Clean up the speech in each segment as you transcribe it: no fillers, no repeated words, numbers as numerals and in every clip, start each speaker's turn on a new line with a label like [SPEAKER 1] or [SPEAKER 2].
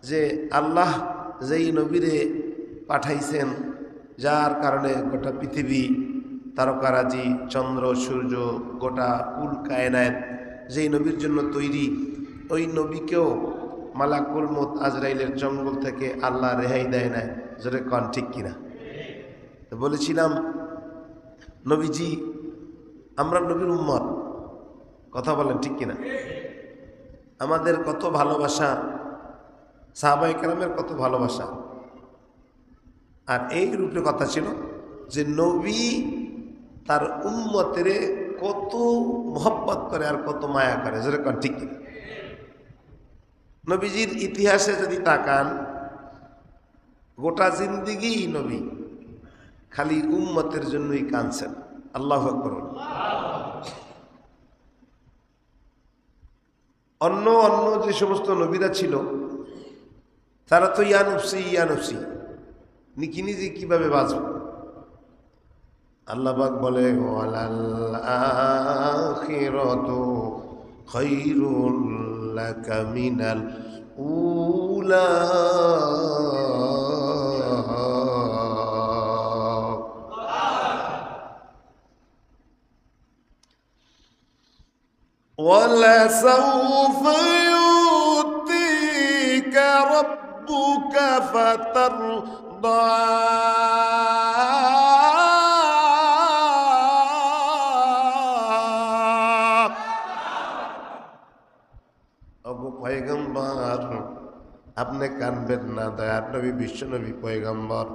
[SPEAKER 1] যে আল্লাহ যেই নবীরে পাঠাইছেন, যার কারণে গোটা পৃথিবী, তারকারাজি, চন্দ্র সূর্য, গোটা কুল কায়নাত যেই নবীর জন্য তৈরি, ওই নবীকেও মালাকুল মউত আজরাইলের জঙ্গল থেকে আল্লাহ রেহাই দেয় না। জোরে কন ঠিক কিনা? তো বলেছিলাম নবীজি, আমরা নবীর উম্মত, কথা বলেন ঠিক কিনা? আমাদের কত ভালোবাসা, সাহাবায়ে কেরামের কত ভালোবাসা। আর এই রূপে কথা ছিল যে নবী তার উম্মতের কত মহব্বত করে আর কত মায়া করে। যেরকম ঠিক কিনা? নবীজির ইতিহাসে যদি তাকান, গোটা জিন্দিগি নবী খালি উম্মতের জন্যই কাঁদছেন। আল্লাহু আকবার। অন্য যে সমস্ত নবীরা ছিল তারা তো ইয়া নফসি ইয়া নফসি, নিকি নিজে কিভাবে বাঁচব। আল্লাহ পাক বলে ওয়ালাল আখিরাতু খায়রুল লাকা মিনাল উলা। وَلَسَوْفَ يُؤْتِيكَ رَبُّكَ فَتَرْضَىٰ ওগো পয়গম্বর, আপনি কানবেন না, দয়ার নবী, বিশ্ব নবী, পয়গম্বর।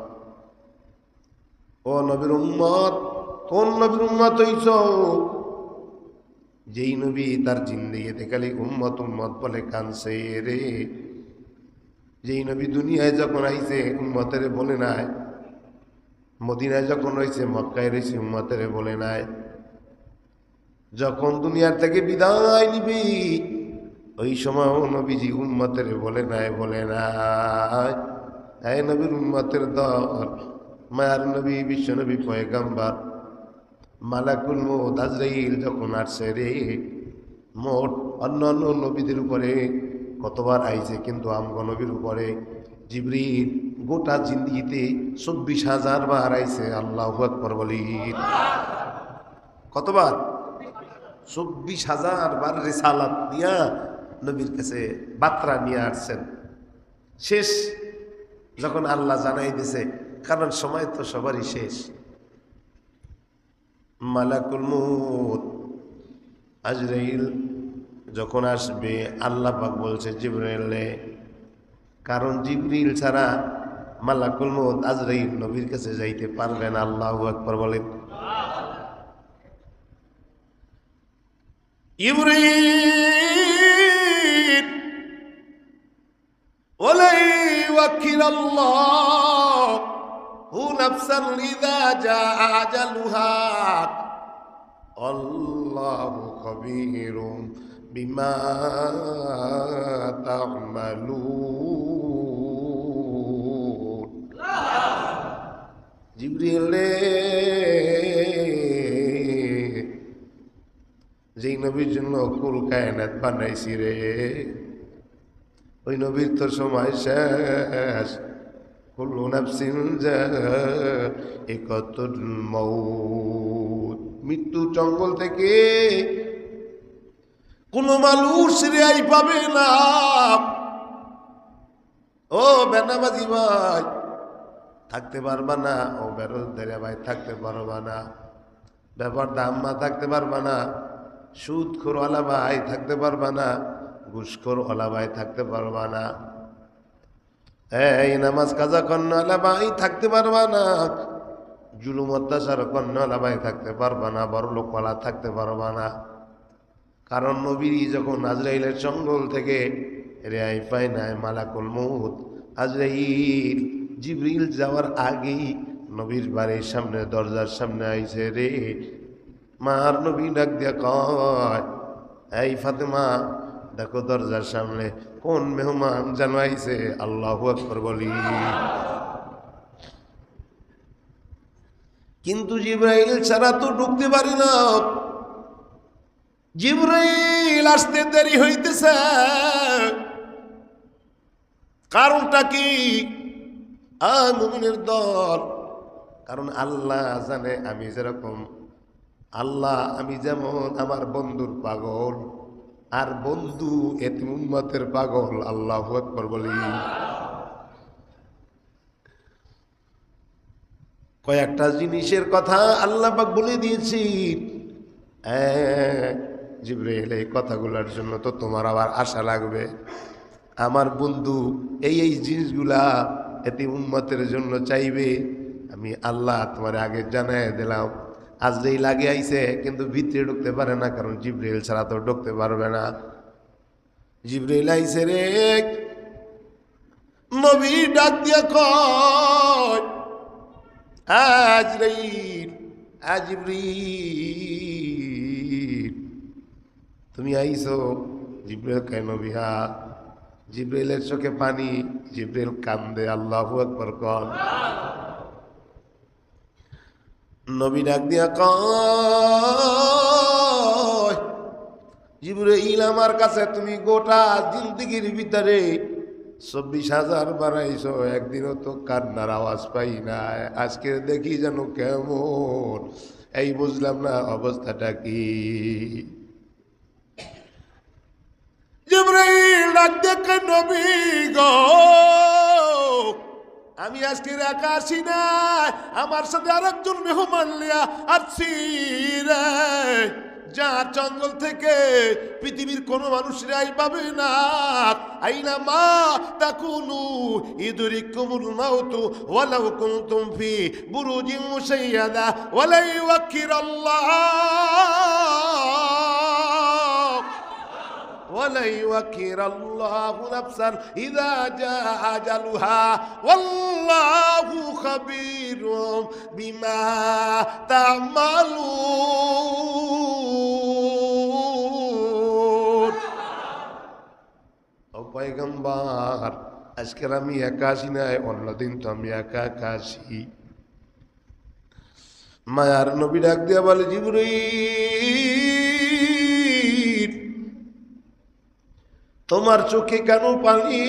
[SPEAKER 1] ও নবীর উম্মত, কোন নবীর উম্মত হইছ? যেই নবী তার জিন্দেগিতে খালি উম্মত উম্মত বলে কানছে রে। যেই নবী দুনিয়ায় যখন আইছে উম্মতেরে বলে নাই, মদিনায় যখন রয়েছে, মক্কায় রয়েছে, উম্মতেরে বলে নাই। যখন দুনিয়ার থেকে বিদায় নিবি ওই সময় নবীজি উম্মতেরে বলে নাই, বলে নাই। এই নবীর উম্মতের দল, মায়ার নবী, বিশ্ব নবী, পয়গম্বর, মালাকুল মউত আজরাইল যখন আসছে রে, মোট অন্যান্য নবীদের উপরে কতবার আইছে, কিন্তু আমগো নবীর উপরে জিবরিল গোটা জিন্দিগিতে 24,000 বার আইছে। আল্লাহু আকবার বলি। কতবার? 24,000 বার রিসালাত দিয়া নবীর কাছে বার্তা নিয়ে আসছেন। শেষ যখন আল্লাহ জানাই দিছে, কারণ সময় তো সবারই শেষ, মালাকুল মউত আজরাইল যখন আসবে, আল্লাহ পাক বলছে জিবরিলে, কারণ জিবরিল ছাড়া মালাকুল মউত আজরাইল নবীর কাছে যাইতে পারবে না। আল্লাহু আকবার বলেন। জিবরিল ওয়ালা ইউওয়াক্কিলাল্লাহু নাফসান ইযা জাআ আজালুহা আল্লাহু খাবীরুম বিমা তা'মালুন। জিবরিল যেই নবীর জন্য কুল কায়নাত বানাইছি রে, ওই নবীর তো সময় শেষ। কুল্লু নাফসিন যায়িকাতুল মাউত, মৃত্যু জঙ্গল থেকে কোন মানুষ রেহাই পাবে না। ও বেনামাজি ভাই থাকতে পারবা না, ও বেরোজগার ভাই থাকতে পারবা না, ব্যাপার দাম্মা থাকতে পারবা না, সুদখোর ওয়ালা ভাই থাকতে পারবা না, ঘুষখোর ওয়ালা ভাই থাকতে পারবা না, এই নামাজ কাজা কন্যা ভাই থাকতে পারবা না, জুলুম অত্যাচার কন্যা ভাই থাকতে পারবা না, বড় লোকওয়ালা থাকতে পারবা না। কারণ নবী যখন আজরাইলের জঙ্গল থেকে রেহাই পায় নাই, মালাকুল মউত আজরাইল জিবরিল যাওয়ার আগেই নবীর বাড়ির সামনে, দরজার সামনে আইছে রে। মার নবী ডাক দিয়া কয়, এই ফাতেমা দেখো দরজার সামনে কোন মেহমান যেন আইছে। আল্লাহু আকবার বলি। কিন্তু জিবরাইল ছাড়া তো ঢুকতে পারি না। জিবরাইল আসতে দেরি হইতেছে, কারণটা কি? মুমিনের দল, কারণ আল্লাহ জানে আমি যেরকম, আমি যেমন আমার বন্ধুর পাগল, আর বন্ধু এতিম উম্মতের পাগল। আল্লাহু আকবার বলি। কয়েকটা জিনিসের কথা আল্লাহ পাক বলে দিয়েছি। জিবরাইল, এই কথাগুলোর জন্য তো তোমার আবার আশা লাগবে। আমার বন্ধু এই জিনিসগুলা এতিম উম্মতের জন্য চাইবে। আমি আল্লাহ তোমার আগে জানাই দিলাম। আজরাইল লাগে আইছে, কিন্তু ভিতরে ঢুকতে পারে না, কারণ জিবরাইল ছাড়া তো ঢুকতে পারবে না। জিবরাইল আইছে রে, নবী ডাক দিয়া কয়, আজরাইল, জিবরাইল তুমি আইছো? জিবরাইল কয় নবী হ্যাঁ। জিবরাইলের চোখে পানি, জিবরাইল কান্দে। আল্লাহু আকবার কন। নবী ডাক দিয়া কয়, জিবরাইল আমার কাছে তুমি গোটা জিন্দেগির ভিতরে 24,000 বানাইছো, একদিনও তো কান্নার আওয়াজ পাই না। আজকে দেখি যেন কেমন, এই বুঝলাম না অবস্থাটা কি। জিবরাইল ডাক দেখে, নবী গো, আমি আজকে একা আসি না, আমার সাথে আরেকজন মেহমান লিয়া আসছি রে, যা জঙ্গল থেকে পৃথিবীর কোন মানুষরাই পাবে না। আইনা মা তাকুনু ইদরিকুমুল মাউতু ওয়ালাউ কুনতুম ফি বুরুজিন মুশাইয়াদা ওয়ালা ইউআখিরাল্লাহ وَلَن يُؤَخِّرَ اللَّهُ نَفْسًا إِذَا جَاءَ أَجَلُهَا وَاللَّهُ خَبِيرٌ بِمَا تَعْمَلُونَ। ও পয়গম্বর, আজকে আমি একা আসি নাই, অন্যদিন তো আমি একা একা আসি। মায়ার নবী ডাক দিয়া বলে, জিবরাইল তোমার চোখে কেন পানি?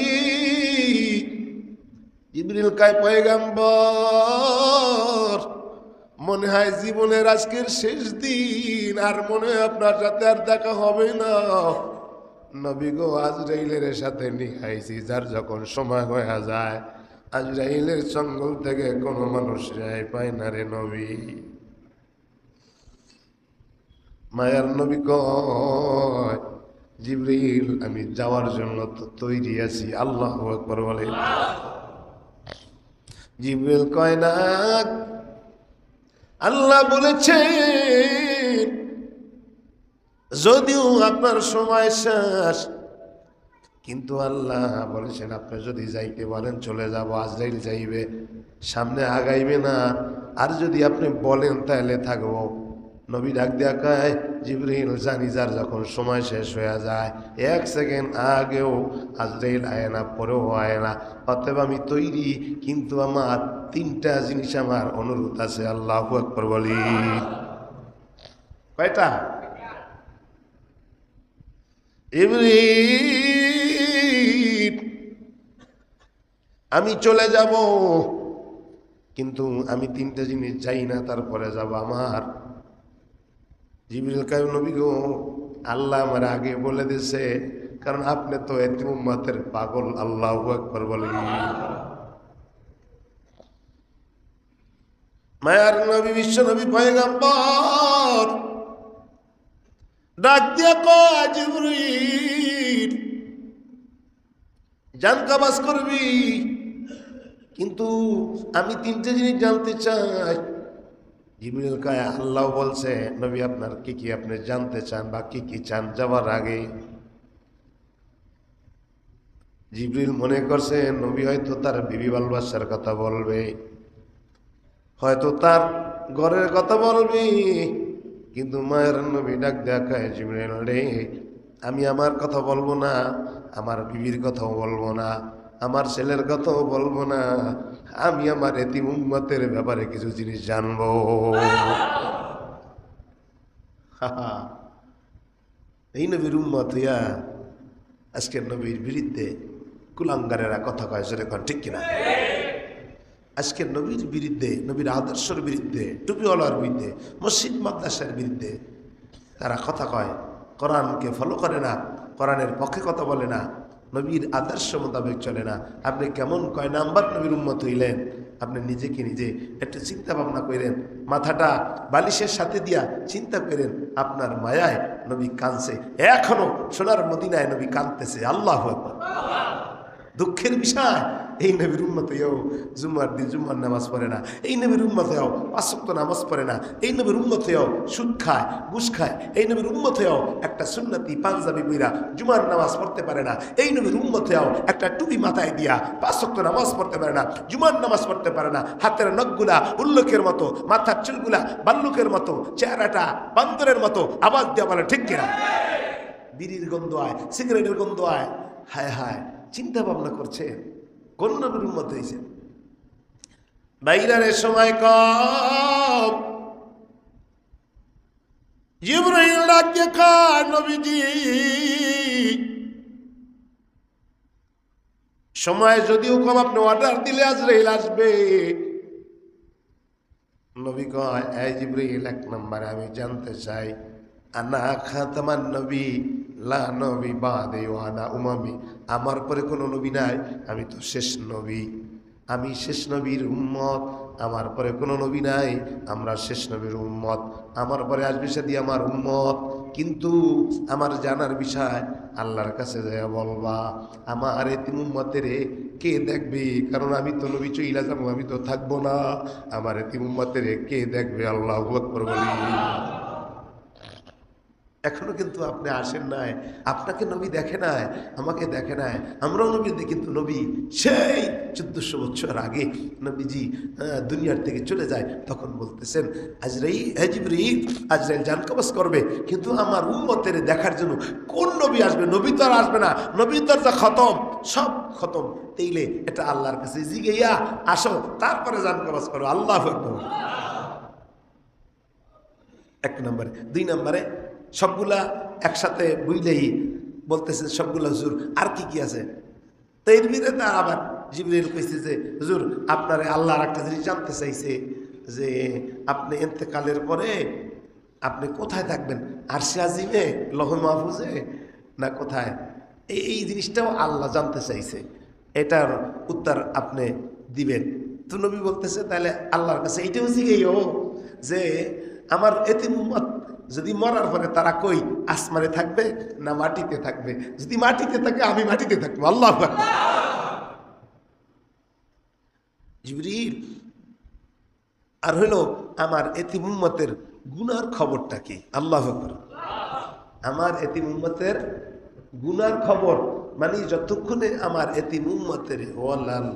[SPEAKER 1] জিবরিল কয়, পয়গম্বর মনে হয় জীবনের আজকের শেষ দিন, আর মনে হয় আপনার সাথে আর দেখা হবে না। নবী গো, আজরাইলের সাথে নিয়ে আইছি, যার যখন সময় হয়ে যায় আজরাইলের জঙ্গল থেকে কোনো মানুষ রেহাই পায় না রে নবী। মায়ার নবী কয়, জিবরিল আমি যাওয়ার জন্য তো তৈরি আছি। আল্লাহু আকবার বলে। জিবরিল কয় না, আল্লাহ বলেছেন যদিও আপনার সময় শেষ, কিন্তু আল্লাহ বলেছেন আপনি যদি যাইতে বলেন চলে যাব। আজরাইল যাইবে, সামনে আগাইবে না, আর যদি আপনি বলেন তাহলে থাকবো। নবী ডাক দেয়া কয়, জিবরিল জানি যার যখন সময় শেষ হয়ে যায়, 1 সেকেন্ড আগেও আজরাইল আয় না, পরেও আয় না, অতএব আমি তৈরি, কিন্তু আমার 3টা জিনিস আমার অনুরোধ আছে। আল্লাহু আকবার বলি। কয়টা? জিবরিল আমি চলে যাব, কিন্তু আমি 3টা জিনিস চাই না, তারপরে যাব আমার। জিবরিল কয়, নবী গো, আল্লাহ আমার আগে বলে দিয়েছে, কারণ আপনি তো এতিম উম্মতের পাগল। আল্লাহু আকবার বলি। মায়ার নবী, বিশ্ব নবী পয়গম্বর ডাক দিয়া কয়, জিবরিল জান কাবাজ করবি, কিন্তু আমি 3টে জিনিস জানতে চাই। জিবরিল কয়, আল্লাহ বলছে নবী আপনার কি কি আপনি জানতে চান বা কি কি চান যাওয়ার আগে। জিবরিল মনে করছে নবী হয়তো তার বিবি ভালোবাসার কথা বলবে, হয়তো তার ঘরের কথা বলবে, কিন্তু মায়ের নবী ডাক দেখায়, জিবরিল রে, আমি আমার কথা বলবো না, আমার বিবির কথাও বলবো না, আমার ছেলের কথাও বলবো না, আমি আমার এতিম উম্মতের ব্যাপারে কিছু জিনিস জানবো। এই নবীর উম্মত হইয়া আজকের নবীর বিরুদ্ধে কুলাঙ্গারেরা কথা কয় সেরকম ঠিক কিনা? আজকে নবীর বিরুদ্ধে, নবীর আদর্শের বিরুদ্ধে, টুপিওয়ালার বিরুদ্ধে, মসজিদ মাদ্রাসার বিরুদ্ধে তারা কথা কয়, কোরআনকে ফলো করে না, কোরআনের পক্ষে কথা বলে না, নবীর আদর্শ মোতাবেক চলে না। আপনি কেমন কয় নাম্বার নবীর উম্মত হইলেন? আপনি নিজেকে নিজে একটু চিন্তা ভাবনা করেন, মাথাটা বালিশের সাথে দিয়া চিন্তা করেন। আপনার মায়ায় নবী কাঁদছে, এখনো সোনার মদিনায় নবী কাঁদতেছে। আল্লাহু আকবার। দুঃখের বিষয়, এই নবীর উম্মত হয়েও জুম্মার দিন জুম্মার নামাজ পড়ে না, এই নবীর উম্মত হয়েও 5 ওয়াক্ত নামাজ পড়ে না, এই নবীর উম্মত হয়েও সুদ খায়, ঘুষ খায়, এই নবীর উম্মত হয়েও একটা সুন্নতি পাঞ্জাবি বইরা জুমার নামাজ পড়তে পারে না, এই নবীর উম্মত হয়েও একটা টুপি মাথায় দিয়া 5 ওয়াক্ত নামাজ পড়তে পারে না, জুমার নামাজ পড়তে পারে না, হাতের নখগুলা উল্লুকের মতো, মাথার চুলগুলা বাল্লুকের মতো, চেহারাটা বান্দরের মতো। আওয়াজ দিয়া বলে ঠিক কিনা? বিড়ির গন্ধ আয়, সিগারেটের গন্ধ আয়। হায় হায়, চিন্তা ভাবনা করছেন কোন নবীর উম্মত হয়েছে? বাইরের সময় কম জিবরাইল ডাক দিয়ে কয়, নবীজি সময় যদিও কম, আপনি অর্ডার দিলে আজরাইল আসবে। নবী কয়, এই জিবরাইল, 1 নম্বরে আমি জানতে চাই, আনা খাতামান নবী লা নবী বাদে ওয়ানা উমামি, আমার পরে কোনো নবী নাই, আমি তো শেষ নবী, আমি শেষ নবীর উম্মত, আমার পরে কোনো নবী নাই, আমরা শেষ নবীর উম্মত, আমার পরে আসবে সেদি আমার উম্মত। কিন্তু আমার জানার বিষয়, আল্লাহর কাছে যায় বলবা আমার এতিম উম্মতের কে দেখবে, কারণ আমি তো নবী চইলা যাবো, আমি তো থাকবো না, আমার এতিম উম্মতের কে দেখবে? আল্লাহু আকবার বলি। এখনো কিন্তু আপনি আসেন নাই, আপনাকে নবী দেখে নাই, আমাকে দেখে নাই, আমরাও নবী দেখি। কিন্তু নবী সেই 1400 বছর আগে নবীজি দুনিয়ার থেকে চলে যায়, তখন বলতেছেন জিবরিল, আজরাইল জান কবজ করবে, কিন্তু আমার উম্মতের দেখার জন্য কোন নবী আসবে? নবী তো আর আসবে না, নবী তো যা খতম, সব খতম। তাইলে এটা আল্লাহর কাছে জিগাইয়া আসো, তারপরে জান কবজ করো। আল্লাহু আকবার। 1 নম্বরে। 2 নম্বরে, সবগুলা একসাথে বুঝলেই বলতেছে সবগুলা হুজুর আর কি কি আছে? তো এর ভিতরে তা আবার জিবরিল কইছে যে হুজুর আপনারে আল্লাহ আর একটা জিনিস জানতে চাইছে, যে আপনি ইন্তেকালের পরে আপনি কোথায় থাকবেন? আরশে আজিমে, লৌহে মাহফুজে, না কোথায়? এই জিনিসটাও আল্লাহ জানতে চাইছে, এটার উত্তর আপনি দিবেন। তো নবী বলতেছে তাহলে আল্লাহর কাছে এইটাও জিজ্ঞেও যে আমার এতিম উম্মত যদি মরার পরে তারা কই আসমানে থাকবে না মাটিতে থাকবে? যদি মাটিতে থাকে আমি মাটিতে থাকবো। আল্লাহু আকবার। জিবরিল, আর হইল আমার এতিম উম্মতের গুনার খবরটা কি? আল্লাহু আকবার। আমার এতিম উম্মতের গুনার খবর, মানে যতক্ষণে আমার এতিম উম্মতের ওয়ালাল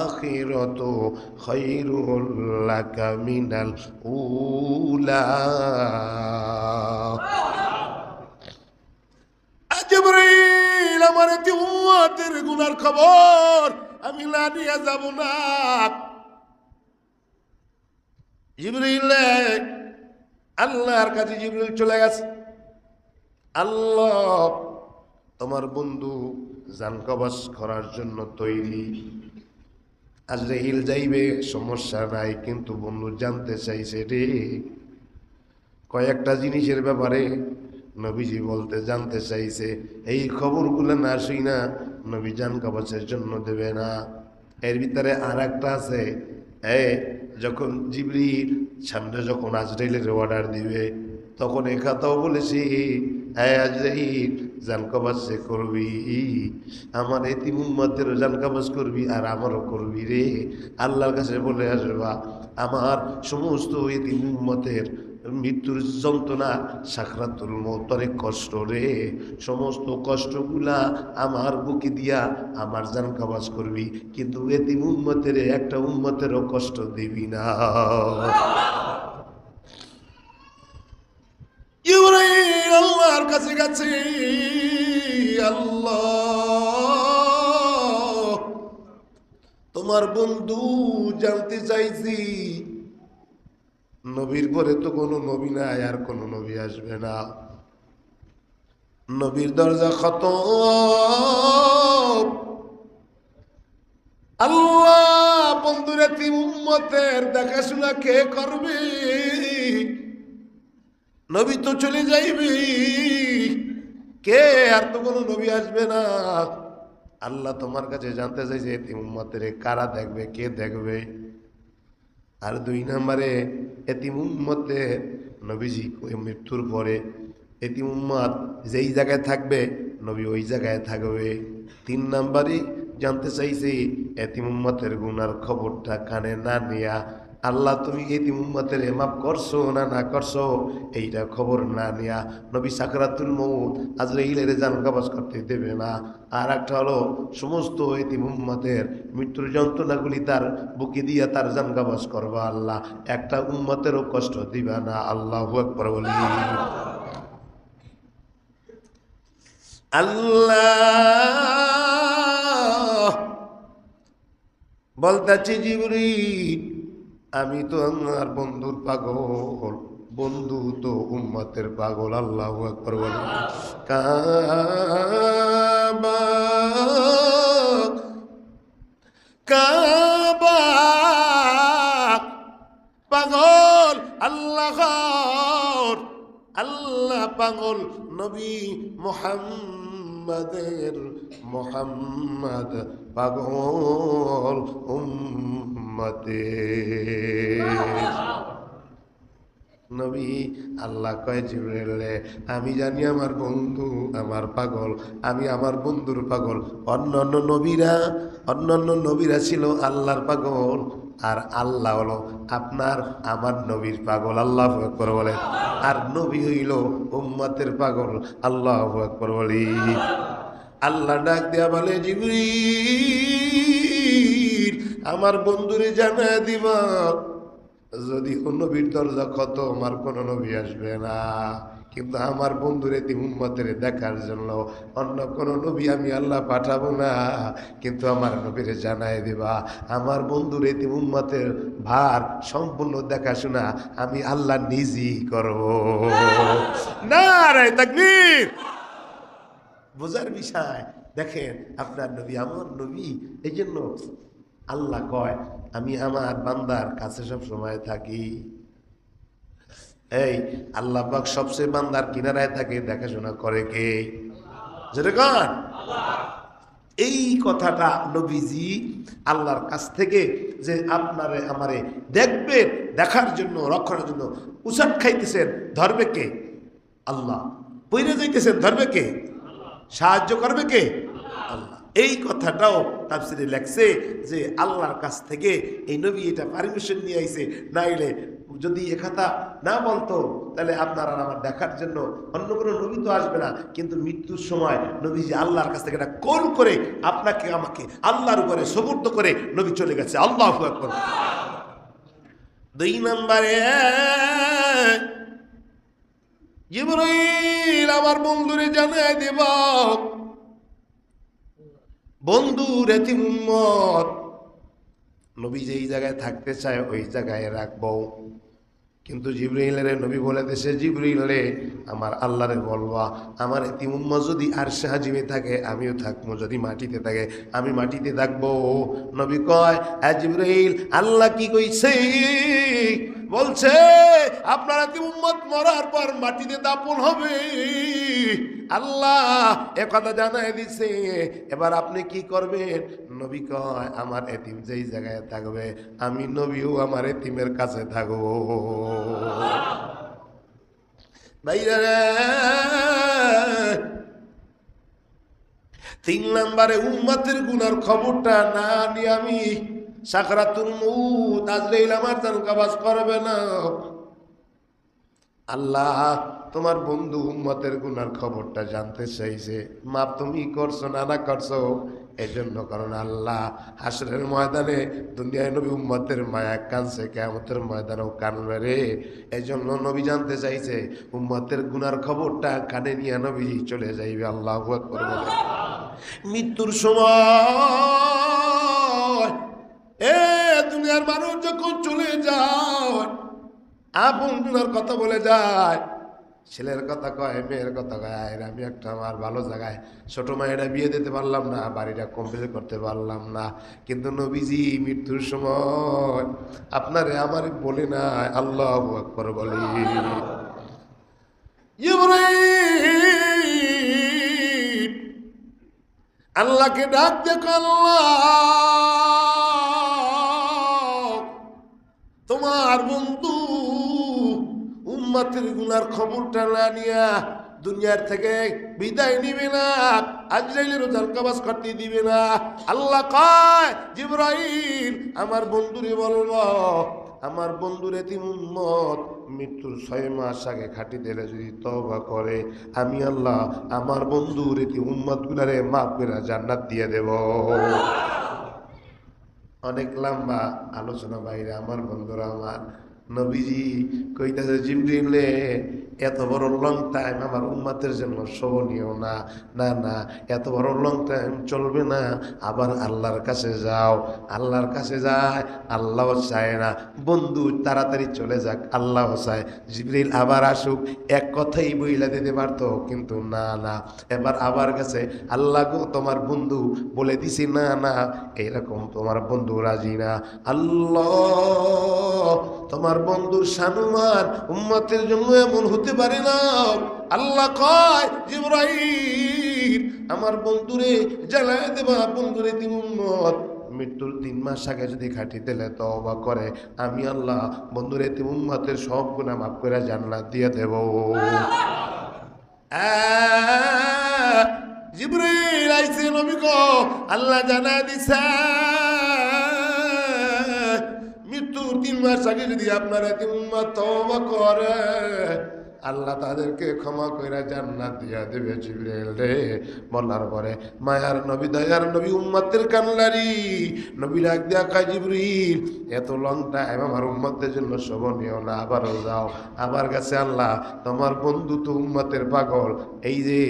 [SPEAKER 1] আখিরাতু খায়রুল লাকা মিনাল উলা। জিবরিল, আমার এতিম উম্মতের গুনার খবর আমি না নিয়ে যাব না। জিবরিল, আল্লাহর কাছে জিবরিল চলে গেছে, আল্লাহ তোমার বন্ধু জান কবজ করার জন্য তৈরি, আজরাইল যাইবে, সমস্যা নাই, কিন্তু বন্ধু জানতে চাইছে রে কয়েকটা জিনিসের ব্যাপারে। নবীজি বলতে জানতে চাইছে, এই খবরগুলো না শুই না নবী জান কবজের জন্য দেবে না। এর ভিতরে আর একটা আছে, যখন জিবরিল সামনে যখন আজরাইলের অর্ডার দিবে, তখন এ কথাও বলেছি, আজরাইল জান কবজ করবি, আমার এতিম উম্মতেরও জান কবজ করবি আর আমারও করবি রে। আল্লাহর কাছে বলে আসবা আমার সমস্ত এতিম উম্মতের মৃত্যুর যন্ত্রণা, সাকরাতুল মউত অনেক কষ্ট রে, সমস্ত কষ্টগুলা আমার বুকে দিয়া আমার জান কবজ করবি, কিন্তু এতিম উম্মতের একটা উম্মতেরও কষ্ট দিবি না। ইব্রাহিম আল্লাহর কাছে গেছে, আল্লাহ তোমার বন্ধু জানতে চাইছি, নবীর পরে তো কোনো নবী নাই, আর কোনো নবী আসবে না, নবীর দরজা খতম। আল্লাহ বন্ধুরে তিন উম্মতের দেখাশোনা কে করবে? নবী তো চলে যাইবে, কে আর তো কোনো নবী আসবে না। আল্লাহ তোমার কাছে জানতে চাইছে এতিম উম্মতের কারা দেখবে, কে দেখবে? আর দুই নম্বরে এতিম উম্মতে নবীজি মৃত্যুর পরে এতিম উম্মত যেই জায়গায় থাকবে নবী ওই জায়গায় থাকবে। তিন নম্বরে জানতে চাইছি এতিম উম্মতের গুনার খবরটা কানে না নিয়া আল্লাহ তুমি এতিম উম্মতের মাফ করছো না না করছো এইটা খবর না নিয়া নবী সাকরাতুল মউত আজরাইলের জান কবজ করতে দেবে না। আর একটা হলো সমস্ত এতিম উম্মতের মৃত্যুর যন্ত্রণাগুলি তার বুকে দিয়া তার জান কবজ করবা আল্লাহ, একটা উম্মতেরও কষ্ট দিবা না। আল্লাহু আকবার বলি। আল্লাহ বলতেছি জিবরিল আমি তো আমার বন্ধুর পাগল, বন্ধু তো উম্মতের পাগল। আল্লাহু আকবার বলি। কাবা কাবা পাগল আল্লাহ, আল্লাহ পাগল নবী মুহাম্মাদের, মুহাম্মদ পাগল উম্মতের। নবী আল্লাহ কয় জিবরাইলে আমি জানি আমার বন্ধু আমার পাগল, আমি আমার বন্ধুর পাগল। অন্যান্য নবীরা ছিল আল্লাহর পাগল, আর আল্লাহ হলো আপনার আমার নবীর পাগল। আল্লাহু আকবার বলে। আর নবী হইল উম্মতের পাগল। আল্লাহু আকবার বলি। আল্লাহ ডাক দেয়া বলে জিবরিল আমার বন্ধুরে জানায় দিবা যদি নবীর দরজা কত আমার কোন নবী আসবে না, কিন্তু আমার বন্ধুর এতিম উম্মতের দেখার জন্য অন্য কোন নবী আমি আল্লাহ পাঠাবো না, কিন্তু আমার নবীরে জানাই দিবা আমার বন্ধুর এতিম উম্মতের ভার সম্পূর্ণ দেখাশোনা আমি আল্লাহ নিজেই করব। নারে তাকবীর। বোঝার বিষয় দেখেন আপনার নবী আমার নবী, এই জন্য আল্লাহ কয় আমি আমার বান্দার কাছে সব সময় থাকি। এই আল্লাহ পাক সবচেয়ে বান্দার কিনারায় থাকে, দেখাশোনা করে কে? যেরকম এই কথাটা নবীজি আল্লাহর কাছ থেকে যে আপনারে আমারে দেখবে, দেখার জন্য রক্ষণের জন্য উচাট খাইতেছেন, ধরবে কে? আল্লাহ। পইরে যাইতেছেন, ধরবে কে? সাহায্য করবে কে? আল্লাহ। এই কথাটাও তাফসীরে লেখছে যে আল্লাহর কাছ থেকে এই নবী এটা পারমিশন নিয়ে আইছে, নাইলে যদি একথা না বলতো তাহলে আপনারা আমার দেখার জন্য অন্য কোনো নবী তো আসবে না। কিন্তু মৃত্যুর সময় নবীজি আল্লাহর কাছ থেকে এটা কোল করে আপনাকে আমাকে আল্লাহর উপরে সুবর্দ করে নবী চলে গেছে। আল্লাহু আকবার। দুই নম্বরে জিবরাইল আমার বন্ধুরে জানায় দেব বন্ধুর এতিম উম্মত নবী যেই জায়গায় থাকতে চায় ওই জায়গায় রাখবো। কিন্তু জিবরাইলের নবী বলে দেশে জিবরাইলে আমার আল্লাহরে বলবা আমার এতিম উম্মত যদি আরশে আজিমে থাকে আমিও থাকবো, যদি মাটিতে থাকে আমি মাটিতে থাকবো। নবী কয় এ জিবরাইল আল্লাহ কি কইছে? বলছে আপনার এতিম উম্মত মরার পর মাটিতে দাপন হবে। আল্লাহ একথা জানাই দিছে, এবার আপনি কি করবেন? নবী কয় আমার এতিম যেই জায়গায় থাকবে আমি নবীও আমার এতিমের কাছে থাকবো। ভাইরা তিন নম্বরে উম্মতের গুনার খবরটা না নিয়ে আমি সাকরাতুল মউত আজরাইল আমার জান কবজ করবে না। আল্লাহ তোমার বন্ধু উম্মতের গুনার খবরটা জানতে চাইছে, মাপ তুমি করছো না না করছো এই জন্য। কারণ আল্লাহ হাসরের ময়দানে দুনিয়ায় নবী উম্মতের মায়া কানছে, কিয়ামতের ময়দানেও কানবে রে। এই জন্য নবী জানতে চাইছে উম্মতের গুনার খবরটা কানে নিয়ে নবী চলে যাইবে। আল্লাহু আকবার। মৃত্যুর সময় এ দুনিয়ার মানুষ যখন চলে যায় আপন গুনার কথা বলে যায়, ছেলের কথা কয়, মেয়ের কথা কয়, আয় আমি একটা আমার ভালো জায়গায় ছোট মায়েরা বিয়ে দিতে পারলাম না, বাড়িটা কমপ্লিট করতে পারলাম না, কিন্তু নবীজি মৃত্যুর সময় আপনারে আমার বলে না আল্লাহু আকবার বলি। জিবরাইল আল্লাহকে ডাক দেখো, আল্লাহ তোমার বন্ধু উম্মতের গুনার খবরটা না নিয়া দুনিয়ার থেকে বিদায় নিবে না, আজরাইলের রোজার কাবাজ করতে দিবে না। আল্লাহ কয় জিবরাইল আমার বন্ধুরে বলবো, আমার বন্ধুর এতিম উম্মত মৃত্যুর 6 মাস আগে খাঁটি দিলে যদি তওবা করে, আমি আল্লাহ আমার বন্ধুর এতিম উম্মত গুলারে মাফ করে জান্নাত দিয়ে দেব। অনেক লম্বা আলোচনা বাইরে আমার বন্ধুরা, আমার নবীজি কইতাছে জিবরিলে এত বড় লং টাইম আমার উম্মতের জন্য শোভনীয় না, না না এত বড় লং টাইম চলবে না, আবার আল্লাহর কাছে যাও। আল্লাহর কাছে যায়, আল্লাহ চায় না বন্ধু তাড়াতাড়ি চলে যাক, আল্লাহ চায় জিবরিল আবার আসুক। এক কথাই বইলা দিতে পারতো, কিন্তু না না, এবার আবার গেছে আল্লাহ গো তোমার বন্ধু বলে দিছি, না না এরকম তোমার বন্ধু রাজি না। আল্লাহ তোমার বন্ধুর শানুমান উম্মতের জন্য এমন হতে পারে না। আল্লাহ কয় জিবরাইল আমার বন্ধুরে জ্বালায় দেবা, বন্ধুরে তিন উম্মত মৃত্যুর 3 মাস আগে যদি খাঁটি দিলে তওবা করে, আমি আল্লাহ বন্ধুরে তিন উম্মতের সব গুনাহ মাফ করে জান্নাত দিয়ে দেব। জিবরাইল আইছে নবী গো, আল্লাহ জানায় দিছে মৃত্যুর 3 মাস আগে যদি আপনার এতিম উম্মত তওবা করে, আল্লাহ তাদেরকে ক্ষমা কইরা জান্নাত দিয়া দেবে। জিবরাইল রে বলার পরে মায়ার নবী দয়ার নবী উম্মতের কান্নারি নবী ডাক দিয়া কয় জিবরাইল এত লং টাইম আমার উম্মতের জন্য শোভনীয় না, আবারও যাও। আবার কাছে আল্লাহ তোমার বন্ধু তো উম্মতের পাগল, এই যে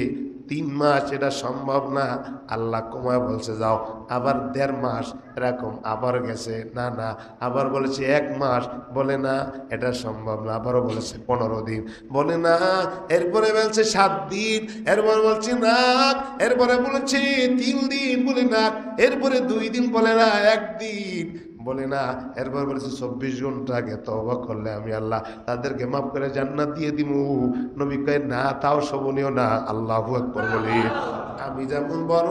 [SPEAKER 1] 3 মাস এটা সম্ভব না, আল্লাহ কমায় বলছে যাও। আবার 1.5 মাস এরকম আবার গেছে, না না, আবার বলেছে 1 মাস, বলে না এটা সম্ভব না, আবারও বলেছে 15 দিন, বলে না, এরপরে বলছে 7 দিন, এরপরে বলছে না, এরপরে বলেছে 3 দিন, বলে না, এরপরে 2 দিন, বলে না 1 দিন, বলে না, এরপর বলেছে 24 ঘন্টা আগে তওবা করলে আমি আল্লাহ তাদেরকে মাফ করে জান্নাত দিয়ে দিমু। নবী কয় না তাও শোভনীয় না, আল্লাহু আকবার বলি। আমি যেমন বড়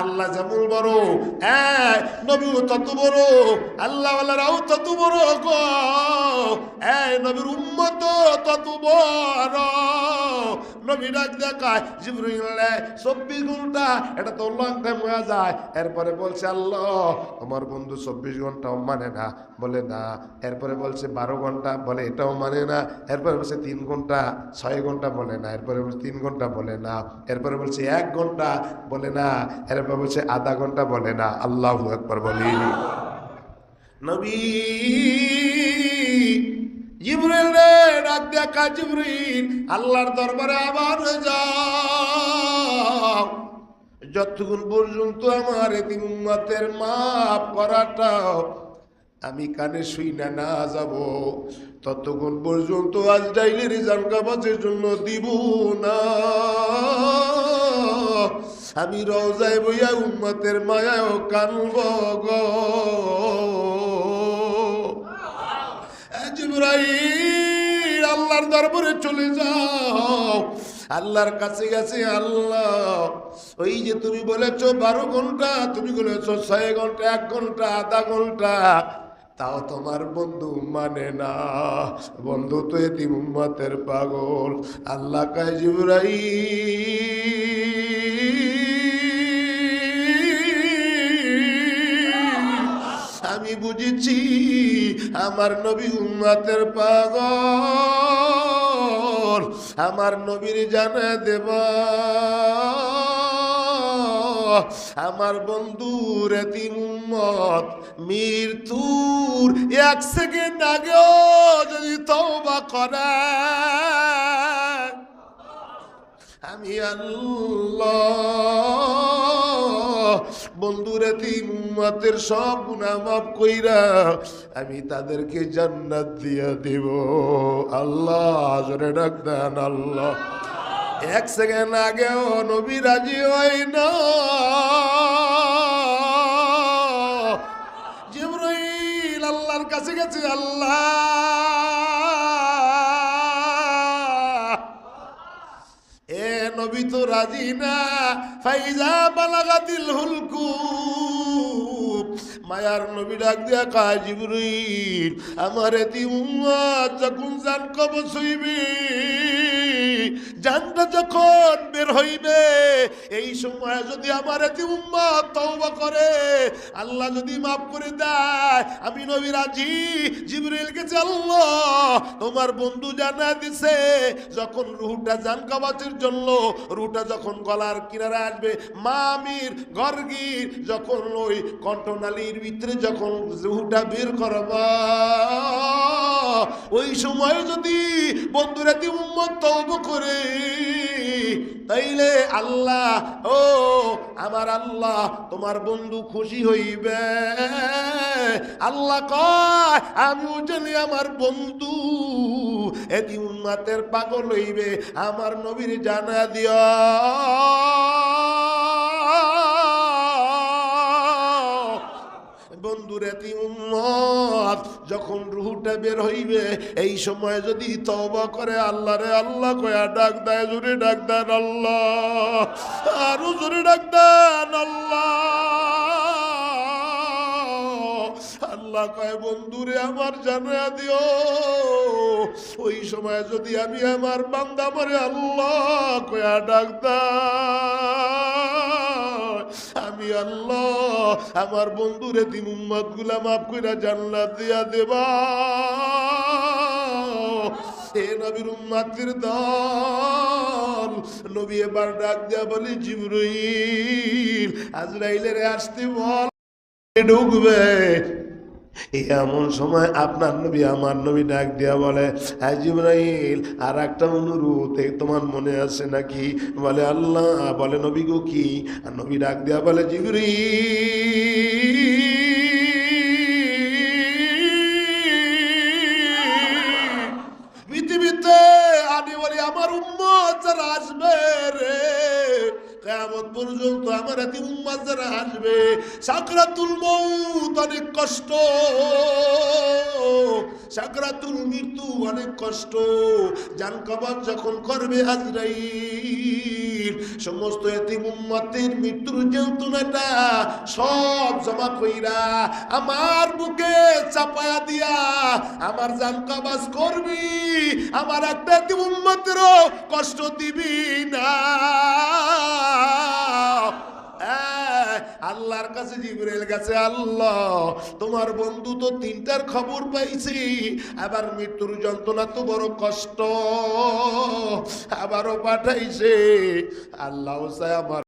[SPEAKER 1] আল্লাহ যেমন বড়, নবীও তত বড়, আল্লাহওয়ালারাও তত বড় গো, নবীর উম্মত তত বড়। নবী ডাক দেখায় জিবরাইল 24 ঘন্টা এটা তো লং টাইম হয়ে যায়। এরপরে বলছে আল্লাহ আমার বন্ধু 24 ঘন্টাও মানে না, বলে না, এরপরে বলছে 12 ঘন্টা, বলে এটাও মানে না, এরপরে বলছে 3 ঘন্টা 6 ঘন্টা, বলে না, এরপরে বলছে 3 ঘন্টা, বলে না, এরপরে বলছে 1 ঘন্টা, বলে না, এরপরে বলছে আধা ঘন্টা, বলে না। আল্লাহু আকবার বলি। নবী জিবরাইল রে ডাক দেখা জিবরাইল আল্লাহর দরবারে আবার যাও, যতক্ষণ পর্যন্ত আমার এতিম উম্মতের মাফ করাটা আমি কানে শুই না না যাব, ততক্ষণ পর্যন্ত আজরাইলের জান কবজের জন্য দিব না। আমি রওজায় বইয়া উম্মতের মায়াও কানব গো। জিবরাইল আল্লাহর দরবারে চলে যাও, আল্লাহর কাছে গেছে। আল্লাহ ওই যে তুমি বলেছো 12 ঘন্টা, তুমি বলেছো 6 ঘন্টা, 1 ঘন্টা, আধা ঘন্টা, তাও তোমার বন্ধু মানে না, বন্ধু তো এতিম উম্মতের পাগল। আল্লাহ কয় জিবরাইল আমি বুঝেছি আমার নবী উম্মতের পাগল, আমার নবীর জানা দেবা আমার বন্ধুর এতিম উম্মত মৃত্যুর 1 সেকেন্ড আগেও যদি তওবা করে, আমি আল্লাহ বন্ধুরে তিন উম্মতের সব গুনাহ মাফ কইরা আমি তাদেরকে জান্নাত দিয়া দেব। আল্লাহ জোরে ডাক দেন আল্লাহ। এক সেকেন্ড আগেও নবী রাজি হয় না। জিবরাইল আল্লাহর কাছে গেছে, আল্লাহ এ নবী তো রাজি না। ফাইজা বালাগাতিল হুলকুম, মায়ার নবী ডাক দিয়া কয় জিবরাইল আমার এতি উম্মত যখন জান কবজ হইবে, জানটা যখন বের হইবে, এই সময় যদি আমার এতি উম্মত তওবা করে, আল্লাহ যদি মাফ করে দেয়, আমি নবী রাজি। জিবরাইল কে আল্লাহ তোমার বন্ধু জানা দিছে যখন রূহটা জান কবজের জন্য, রূহটা যখন গলার কিনারে আসবে, মামির গর্গির যখন ওই কণ্ঠনালীর ভিতরে যখন রূহটা বের করবা, ওই সময় যদি বন্ধুরা দি উম্মত তওবা করে, তাইলে আল্লাহ ও আমার আল্লাহ তোমার বন্ধু খুশি হইবে। আল্লাহ কয় আমিও জানি আমার বন্ধু এতি উম্মতের পাগল হইবে, আমার নবীর জানা দিও। বন্ধুরে তি উম্মত যখন রূহটা বের হইবে, এই সময় যদি তওবা করে, আল্লাহ রে আল্লাহ কয়া ডাক দেয়, জোরে ডাক দেন আল্লাহ, আরো জোরে ডাক দেন আল্লাহ। আল্লাহ কয় বন্ধুরে আমার জানা দিও, ওই সময় যদি আমি আমার বান্দা মরে, আল্লাহ কয়া ডাক দেয়, আমি আল্লাহ আমার বন্ধুরে তিন উম্মত গুলা মাফ কইরা জান্নাত দিয়া দেবা। এ নবীর উম্মতের দল, নবী এবার ডাক দিয়া বলি জিবরাইল আজরাইলের আসতে বল, ঢুকবে। এমন সময় আপনার নবী আমার নবী ডাক দিয়া বলে, হ্যাঁ জিবরাইল আর একটা অনুরোধ তোমার মনে আছে নাকি? বলে আল্লাহ। বলে নবী গো কি? আর নবী ডাক দিয়া বলে জিবরাইল পৃথিবীতে আমি বলি আমার উম্মত যারা আসবে রে, কিয়ামত পর্যন্ত আমার এতি উম্মত যারা আসবে, সাকরাতুল মউত অনেক কষ্ট, সাকরাতুল মৃত্যু অনেক কষ্ট, জান কবজ যখন করবে আজরাইল, সমস্ত এতিম উম্মতের মৃত্যুর যন্ত্রণাটা সব জমা কইরা আমার বুকে চাপায়া দিয়া আমার জান কবজ করবি, আমার একটা এতিম উম্মতেরও কষ্ট দিবি না। আল্লাহর কাছে জিবরাইল গেছে, আল্লাহ তোমার বন্ধু তো তিনটার খবর পাইছি, আবার মৃত্যুর যন্ত্রণা তো বড় কষ্ট, আবারও পাঠাইছে। আল্লাহ আমার